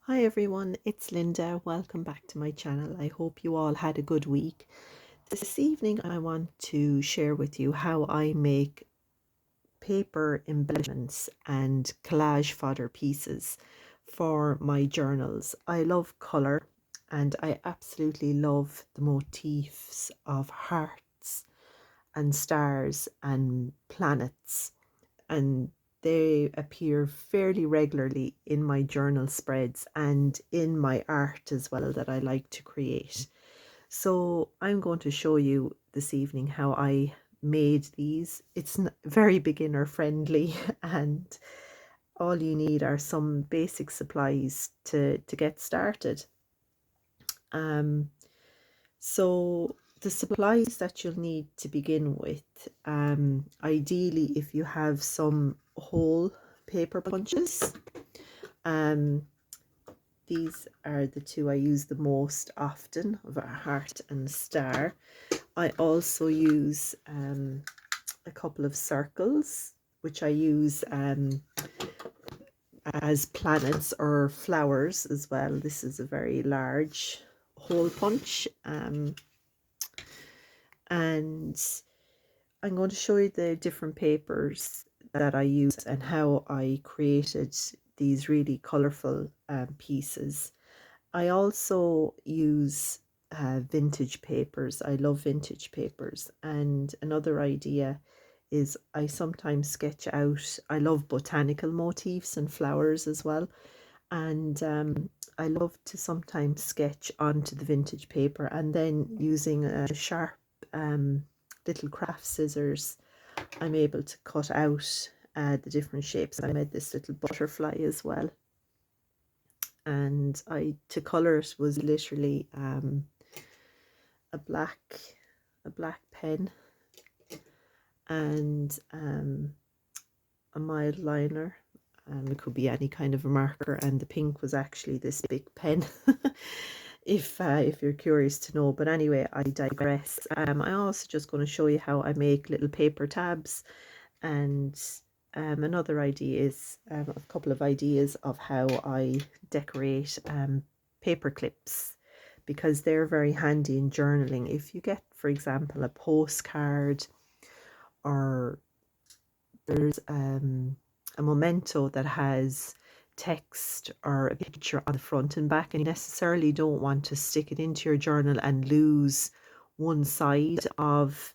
Hi everyone, it's Linda. Welcome back to my channel. I hope you all had a good week. This evening I want to share with you how I make paper embellishments and collage fodder pieces for my journals. I love colour and I absolutely love the motifs of hearts and stars and planets, and they appear fairly regularly in my journal spreads and in my art as well that I like to create. So I'm going to show you this evening how I made these. It's very beginner friendly and all you need are some basic supplies to get started. Um, so the supplies that you'll need to begin with, ideally if you have some whole paper punches, um, these are the two I use the most often, of a heart and a star. I also use a couple of circles, which I use as planets or flowers as well. This is a very large hole punch. And I'm going to show you the different papers that I used and how I created these really colourful pieces. I also use vintage papers. I love vintage papers. And another idea is I sometimes sketch out, I love botanical motifs and flowers as well. And I love to sometimes sketch onto the vintage paper, and then using a sharp little craft scissors, I'm able to cut out the different shapes. I made this little butterfly as well, and to color it was literally a black pen and a mild liner. It could be any kind of a marker, and the pink was actually this big pen. If you're curious to know, but anyway, I digress. I'm also just going to show you how I make little paper tabs, and another idea is a couple of ideas of how I decorate paper clips, because they're very handy in journaling. If you get, for example, a postcard, or there's a memento that has text or a picture on the front and back, and you necessarily don't want to stick it into your journal and lose one side of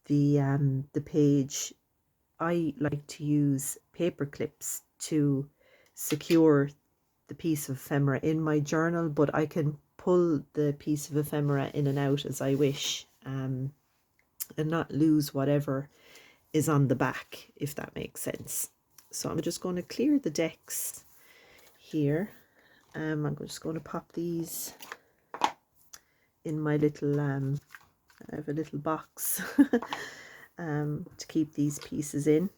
the page, I like to use paper clips to secure the piece of ephemera in my journal, but I can pull the piece of ephemera in and out as I wish, and not lose whatever is on the back, if that makes sense. So I'm just going to clear the decks here. I'm just going to pop these in my little I have a little box to keep these pieces in.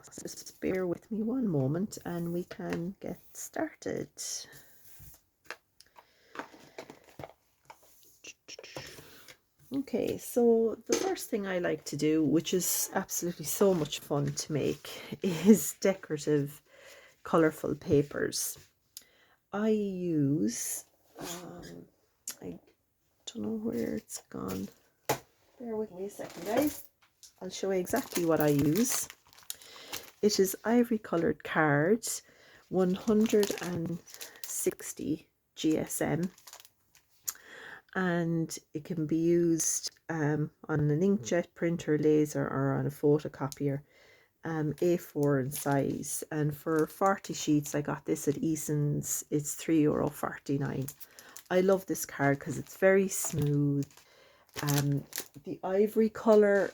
So just bear with me one moment and we can get started. Okay, so the first thing I like to do, which is absolutely so much fun to make, is decorative colourful papers. I use, I don't know where it's gone. Bear with me a second, guys. I'll show you exactly what I use. It is ivory coloured cards, 160 GSM, and it can be used on an inkjet printer, laser, or on a photocopier. A4 in size, and for 40 sheets I got this at Eason's. It's €3.49. I love this card because it's very smooth. The ivory colour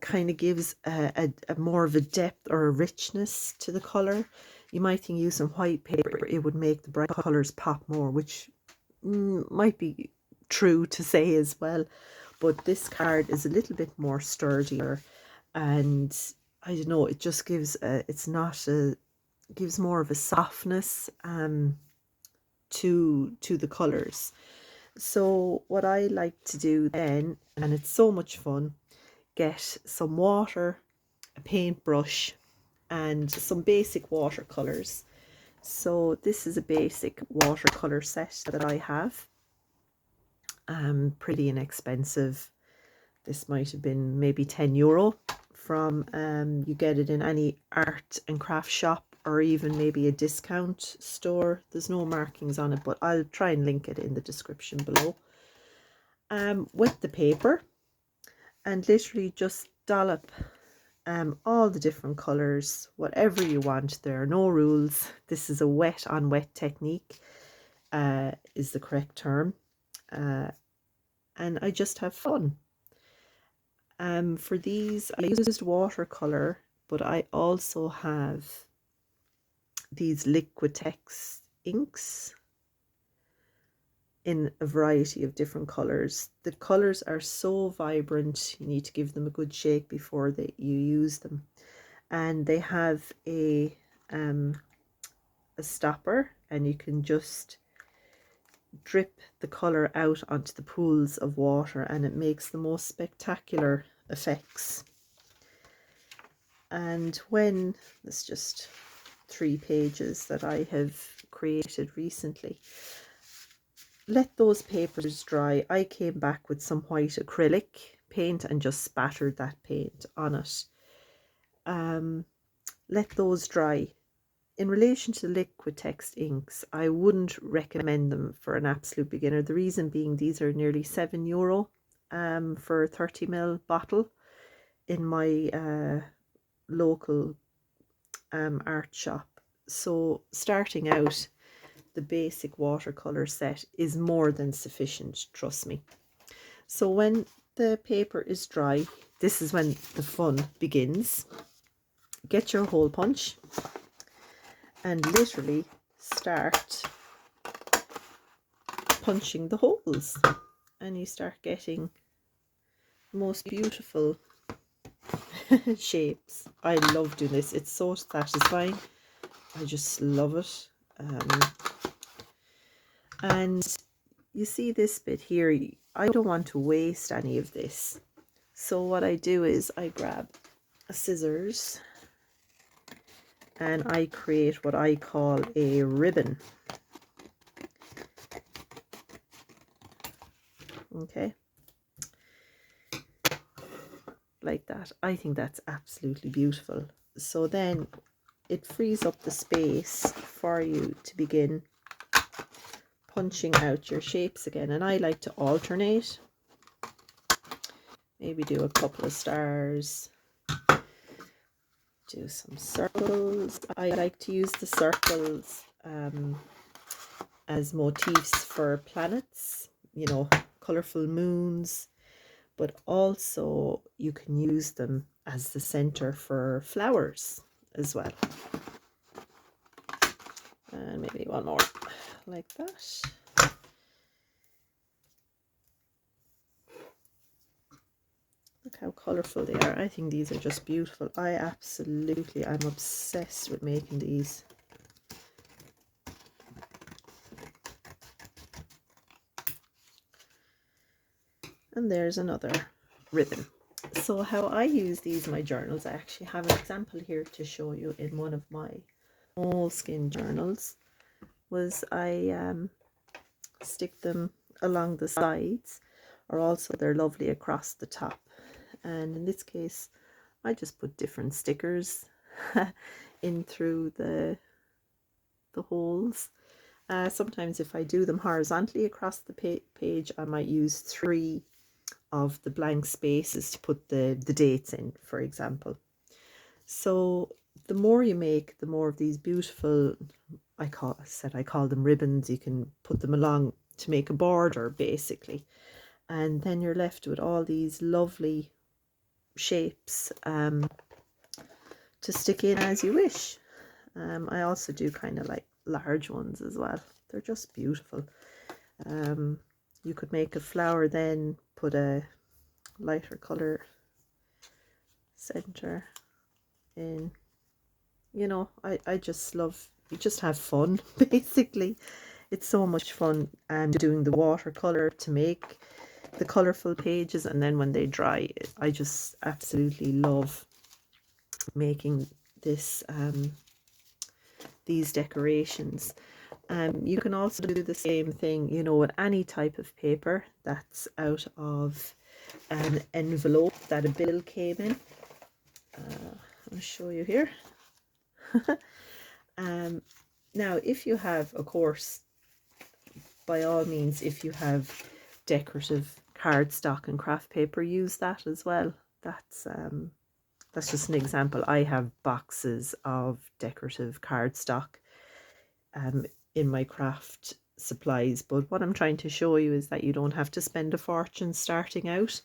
kind of gives a more of a depth or a richness to the colour. You might think using white paper it would make the bright colours pop more, which might be true to say as well, but this card is a little bit more sturdier, and I don't know, it just gives gives more of a softness to the colors. So what I like to do then, and it's so much fun, get some water, a paintbrush, and some basic watercolors. So this is a basic watercolor set that I have. Pretty inexpensive. This might have been maybe €10 from, you get it in any art and craft shop, or even maybe a discount store. There's no markings on it, but I'll try and link it in the description below. Wet the paper and literally just dollop all the different colors, whatever you want. There are no rules. This is a wet on wet technique, is the correct term. And I just have fun. For these, I used watercolor, but I also have these Liquitex inks in a variety of different colors. The colors are so vibrant, you need to give them a good shake before you use them. And they have a stopper, and you can just drip the color out onto the pools of water, and it makes the most spectacular effects. And when it's just 3 pages that I have created recently, let those papers dry. I came back with some white acrylic paint and just spattered that paint on it. Let those dry. In relation to Liquitex inks, I wouldn't recommend them for an absolute beginner. The reason being, these are nearly €7 for a 30ml bottle in my local art shop. So starting out, the basic watercolor set is more than sufficient, trust me. So when the paper is dry, this is when the fun begins. Get your hole punch and literally start punching the holes, and you start getting the most beautiful shapes. I love doing this. It's so satisfying. I just love it. And you see this bit here, I don't want to waste any of this. So what I do is I grab a scissors and I create what I call a ribbon. Okay, like that. I think that's absolutely beautiful. So then it frees up the space for you to begin punching out your shapes again. And I like to alternate, maybe do a couple of stars, do some circles. I like to use the circles as motifs for planets, you know, colourful moons, but also you can use them as the center for flowers as well. And maybe one more like that. Look how colourful they are. I think these are just beautiful. I'm obsessed with making these. And there's another ribbon. So how I use these in my journals, I actually have an example here to show you in one of my moleskin journals. Was I stick them along the sides, or also they're lovely across the top. And in this case, I just put different stickers in through the holes. Sometimes if I do them horizontally across the page, I might use 3 of the blank spaces to put the dates in, for example. So the more you make, the more of these beautiful, I call them ribbons. You can put them along to make a border basically, and then you're left with all these lovely shapes to stick in as you wish. I also do kind of like large ones as well. They're just beautiful. You could make a flower, then put a lighter color center in. You know, I just love, you just have fun basically. It's so much fun doing the watercolor to make the colorful pages, and then when they dry, I just absolutely love making this these decorations. You can also do the same thing, you know, with any type of paper that's out of an envelope that a bill came in. I'll show you here. Now, if you have, of course, by all means, if you have decorative cardstock and craft paper, use that as well. That's just an example. I have boxes of decorative cardstock in my craft supplies, but what I'm trying to show you is that you don't have to spend a fortune starting out.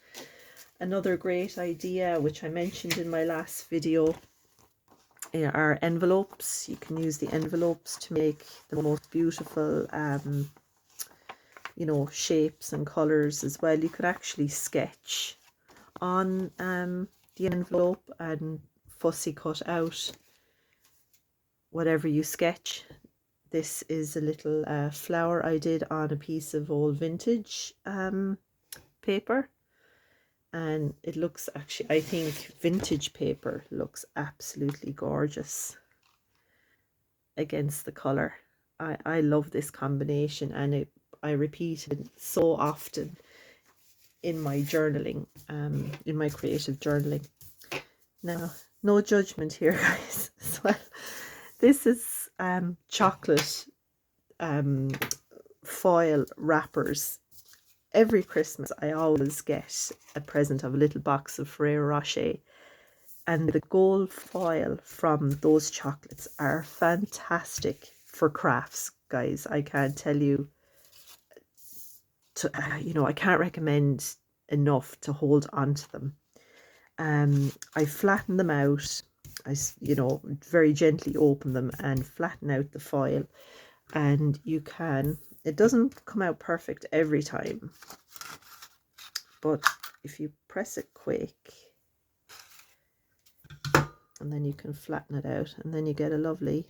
Another great idea, which I mentioned in my last video, are envelopes. You can use the envelopes to make the most beautiful you know, shapes and colors as well. You could actually sketch on the envelope and fussy cut out whatever you sketch. This is a little flower I did on a piece of old vintage paper, and it looks, actually, I think vintage paper looks absolutely gorgeous against the colour. I love this combination, and I repeat it so often in my journaling, in my creative journaling. Now, no judgment here, guys, as well. This is chocolate foil wrappers. Every Christmas I always get a present of a little box of Ferrero Rocher, and the gold foil from those chocolates are fantastic for crafts, guys. I can't tell you, you know, I can't recommend enough to hold on to them. I flatten them out. I, you know, very gently open them and flatten out the foil, and you can, it doesn't come out perfect every time, but if you press it quick, and then you can flatten it out, and then you get a lovely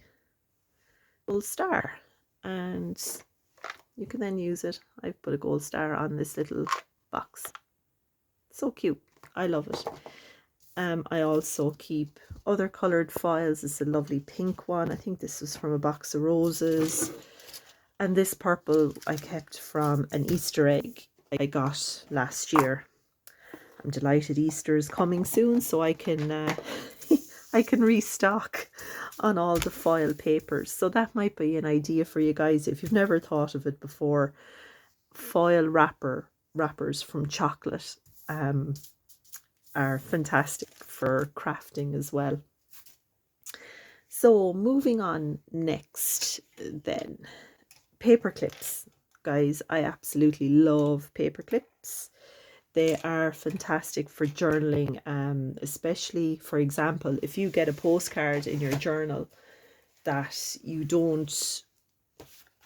gold star, and you can then use it. I've put a gold star on this little box. So cute. I love it. I also keep other coloured foils. This is a lovely pink one. I think this was from a box of roses. And this purple I kept from an Easter egg I got last year. I'm delighted Easter is coming soon, so I can I can restock on all the foil papers. So that might be an idea for you guys if you've never thought of it before. Foil wrappers from chocolate are fantastic for crafting as well. So moving on next then, paper clips. Guys, I absolutely love paper clips. They are fantastic for journaling, especially, for example, if you get a postcard in your journal that you don't,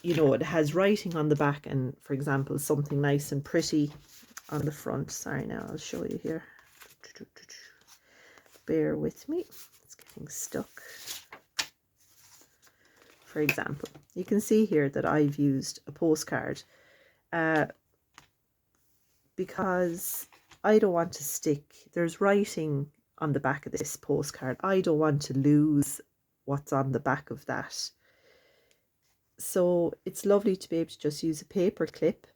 you know, it has writing on the back and, for example, something nice and pretty on the front. Sorry, now I'll show you here. Bear with me, it's getting stuck. For example, you can see here that I've used a postcard because I don't want to stick, there's writing on the back of this postcard. I don't want to lose what's on the back of that. So it's lovely to be able to just use a paper clip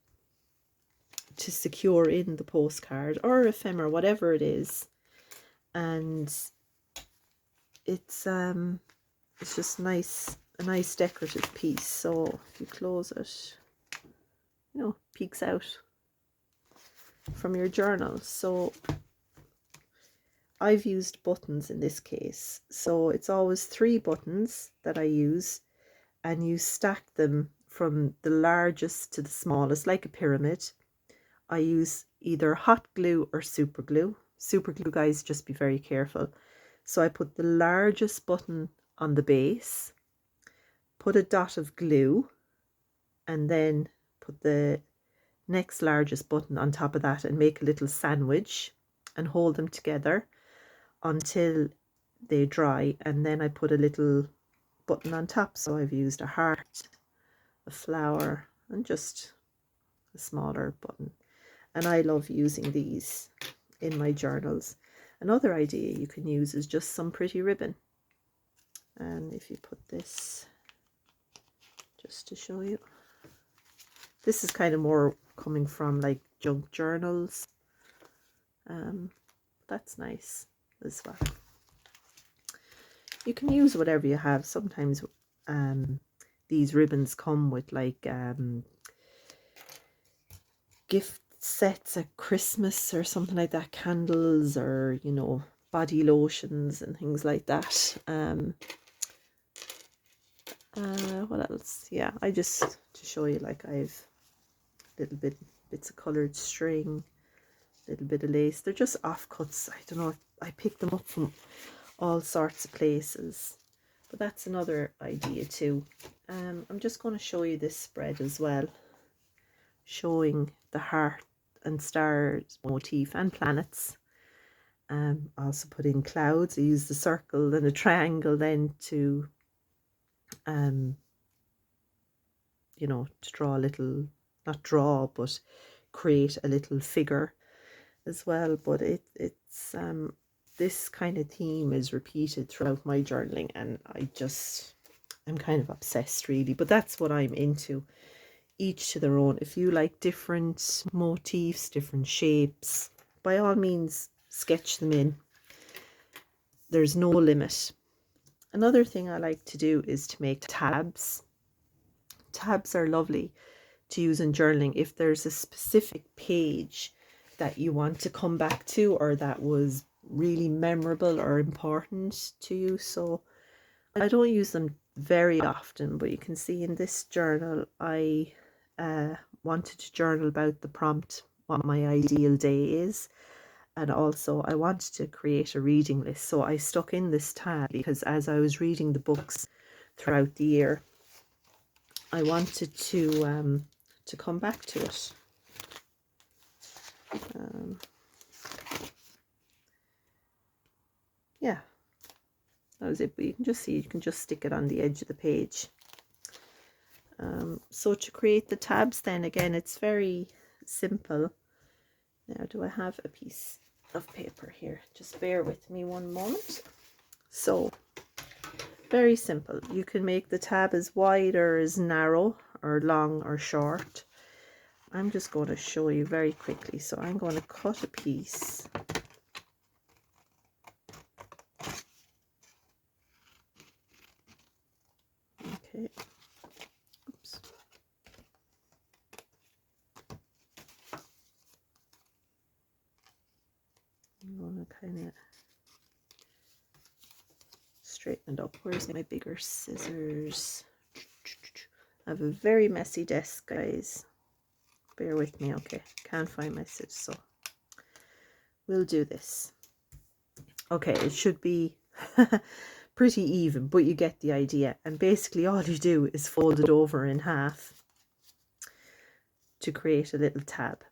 to secure in the postcard or ephemera, whatever it is. And it's just nice, a nice decorative piece. So if you close it, you know, peeks out from your journal. So I've used buttons in this case, so it's always 3 buttons that I use, and you stack them from the largest to the smallest like a pyramid. I use either hot glue or super glue. Super glue, guys, just be very careful. So I put the largest button on the base, put a dot of glue, and then put the next largest button on top of that and make a little sandwich and hold them together until they dry, and then I put a little button on top. So I've used a heart, a flower, and just a smaller button, and I love using these in my journals. Another idea you can use is just some pretty ribbon. And if you put this, just to show you, this is kind of more coming from like junk journals. That's nice as well. You can use whatever you have. Sometimes these ribbons come with like gift sets at Christmas or something like that, candles, or you know, body lotions and things like that. What else? Yeah, I just to show you, like, I've bits of colored string, little bit of lace. They're just offcuts. I don't know, I picked them up from all sorts of places, but that's another idea too. I'm just going to show you this spread as well, showing the heart and stars motif and planets. Also put in clouds. I use the circle and a triangle then to you know, to draw a little, not draw, but create a little figure as well. But it's this kind of theme is repeated throughout my journaling, and I'm kind of obsessed really, but that's what I'm into. Each to their own. If you like different motifs, different shapes, by all means sketch them in. There's no limit. Another thing I like to do is to make tabs. Tabs are lovely to use in journaling if there's a specific page that you want to come back to, or that was really memorable or important to you. So I don't use them very often, but you can see in this journal I wanted to journal about the prompt, what my ideal day is, and also I wanted to create a reading list. So I stuck in this tab because as I was reading the books throughout the year, I wanted to come back to it. Yeah, that was it. But you can just see, you can just stick it on the edge of the page. So to create the tabs, then again, it's very simple. Now, do I have a piece of paper here? Just bear with me one moment. So very simple. You can make the tab as wide or as narrow or long or short. I'm just going to show you very quickly. So I'm going to cut a piece. Okay. Oops. I'm going to kind of straighten it up. Where's my bigger scissors? I have a very messy desk, guys. Bear with me. Okay, can't find my scissors, so we'll do this. Okay, it should be pretty even, but you get the idea. And basically all you do is fold it over in half to create a little tab.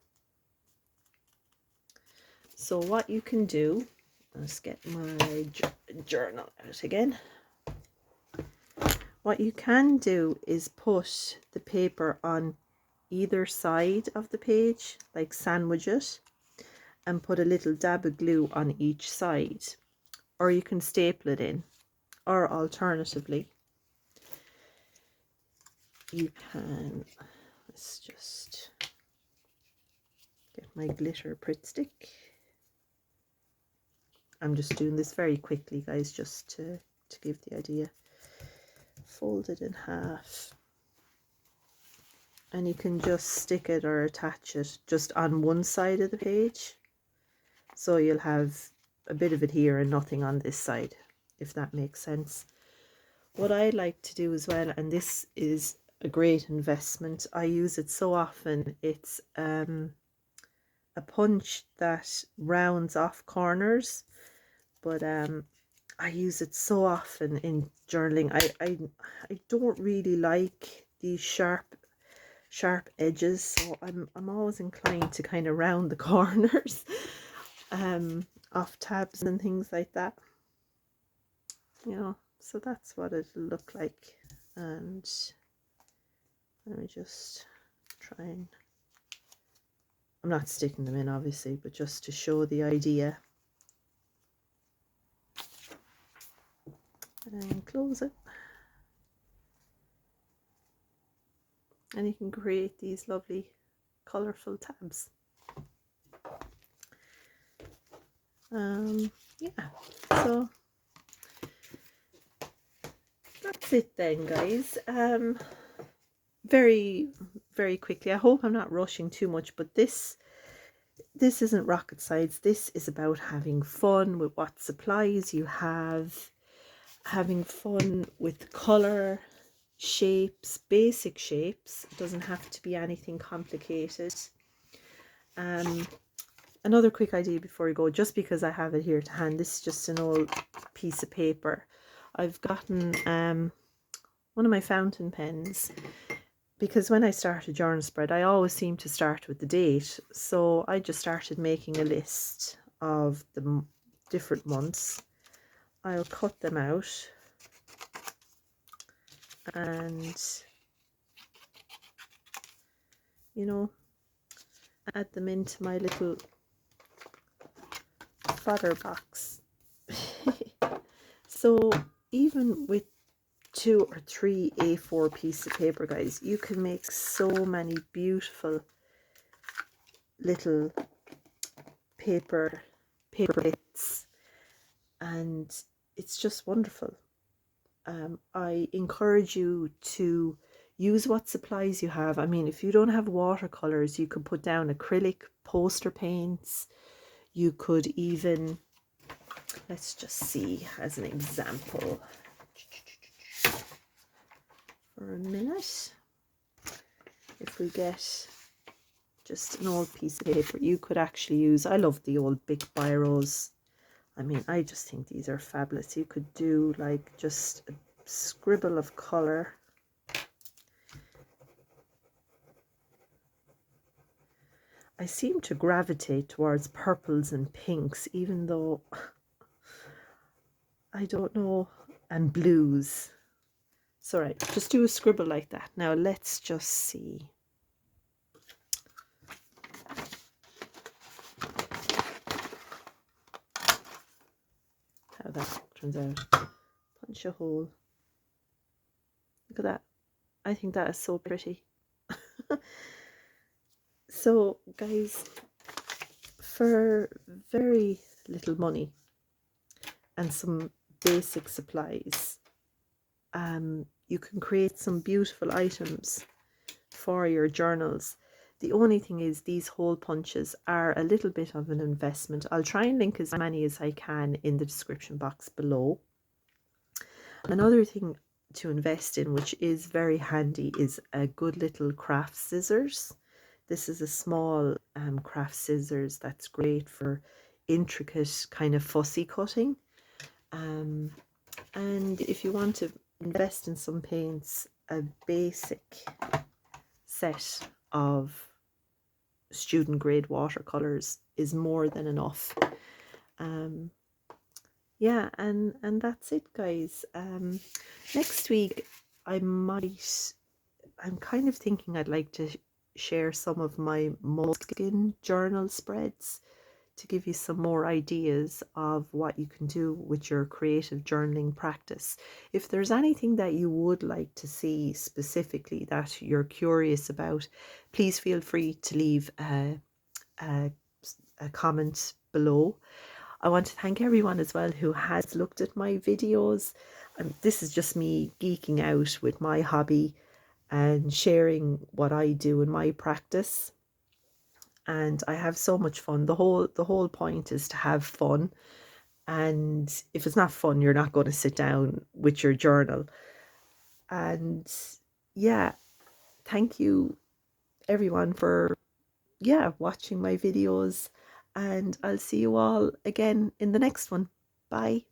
So what you can do, let's get my journal out again. What you can do is put the paper on either side of the page, like sandwich it, and put a little dab of glue on each side, or you can staple it in, or alternatively you can, let's just get my glitter Pritt stick. I'm just doing this very quickly, guys, just to give the idea. Fold it in half, and you can just stick it or attach it just on one side of the page, so you'll have a bit of it here and nothing on this side, if that makes sense. What I like to do as well, and this is a great investment, I use it so often, it's a punch that rounds off corners, but I use it so often in journaling. I don't really like these sharp edges, so I'm always inclined to kind of round the corners off tabs and things like that, you know. So that's what it'll look like. And let me just try and, I'm not sticking them in obviously, but just to show the idea. and close it. And you can create these lovely colourful tabs. Yeah, so that's it then, guys. Very quickly, I hope I'm not rushing too much, but this isn't rocket science. This is about having fun with what supplies you have, having fun with colour, shapes, basic shapes. It doesn't have to be anything complicated. Another quick idea before we go, just because I have it here to hand, this is just an old piece of paper. I've gotten one of my fountain pens, because when I start a journal spread, I always seem to start with the date. So I just started making a list of the different months. I'll cut them out and, you know, add them into my little fodder box. So even with 2 or 3 A4 pieces of paper, guys, you can make so many beautiful little paper bits, and it's just wonderful. I encourage you to use what supplies you have. I mean, if you don't have watercolors, you could put down acrylic poster paints. You could even, let's just see as an example for a minute. If we get just an old piece of paper, you could actually use, I love the old big biros. I mean, I just think these are fabulous. You could do like just a scribble of colour. I seem to gravitate towards purples and pinks, even though I don't know, and blues. So right, just do a scribble like that. Now let's just see. How that turns out. Punch a hole. Look at that. I think that is so pretty. So guys, for very little money and some basic supplies, you can create some beautiful items for your journals. The only thing is, these hole punches are a little bit of an investment. I'll try and link as many as I can in the description box below. Another thing to invest in, which is very handy, is a good little craft scissors. This is a small craft scissors that's great for intricate kind of fussy cutting. And if you want to invest in some paints, a basic set of student grade watercolors is more than enough. Yeah, and that's it, guys. Next week I'm kind of thinking I'd like to share some of my moleskin journal spreads to give you some more ideas of what you can do with your creative journaling practice. If there's anything that you would like to see specifically that you're curious about, please feel free to leave a comment below. I want to thank everyone as well who has looked at my videos. This is just me geeking out with my hobby and sharing what I do in my practice. And I have so much fun. The whole point is to have fun. And if it's not fun, you're not going to sit down with your journal. And yeah, thank you everyone for watching my videos, and I'll see you all again in the next one. Bye.